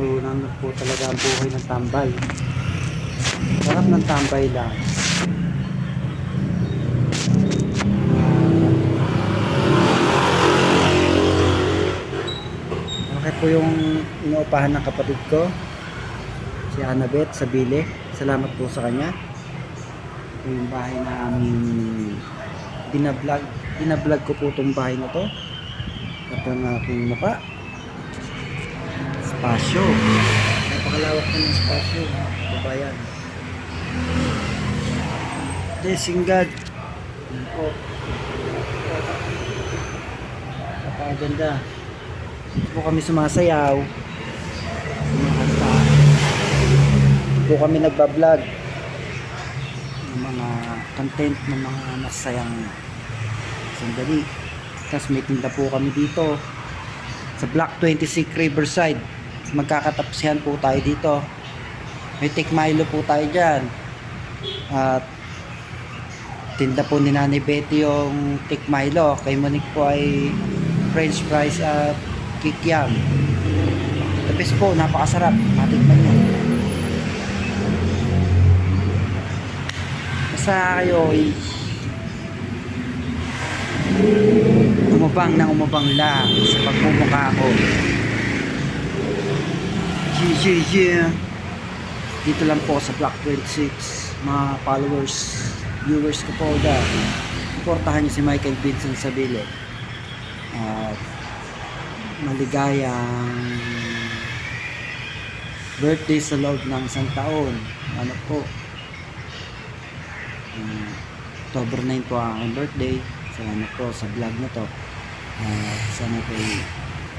Ano po talaga ang buhay ng tambay. Sarap ng tambay lang. Okay po yung inuupahan ng kapatid ko, si Annabeth sa Bile. Salamat po sa kanya. Ito yung bahay namin binablog. Binablog ko po itong bahay na to. At ang aking mukha. Spasyo. Napakalawak na ng spasyo. Kabayan. Blessing God. Yan po. Napakaganda. Dito po kami sumasayaw. Sumakanta. Dito po kami nagbablog ng mga content ng mga masayang sandali. Tapos may tinda po kami dito sa Block 26 Riverside. Magkakatapsihan po tayo dito. May Tikmilo po tayo dyan. At tinda po ni Nanay Betty yung Tikmilo. Kay Monique po ay French fries at kikiam. Tapos po, napakasarap. Matikman nyo. Basta kayo ay umabang ng umabang lang sa pagmumukha ko. Dito lang po sa Block 26, mga followers, viewers ko po dyan. Suportahan niyo si Michael Vincent Sabile. At maligayang birthday sa loob ng isang taon. Ano po, October 9 po ang aking birthday. Salamat po sa vlog na to. Sana po ay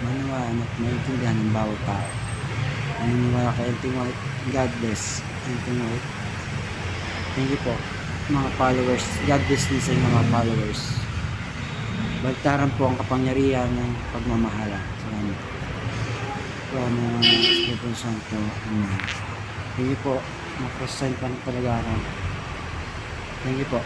manawan at maintindihan ng bawat tao. Naniniwala kay Elting White. God bless Elting White. Thank you po mga followers. God bless din sa inyo mga followers. Bagtaran po ang kapangyarihan ng pagmamahala. Salamat. Salamat Espiritu Santo. Amen. Thank you po. Mga first time pa ng palagaran. Thank you po.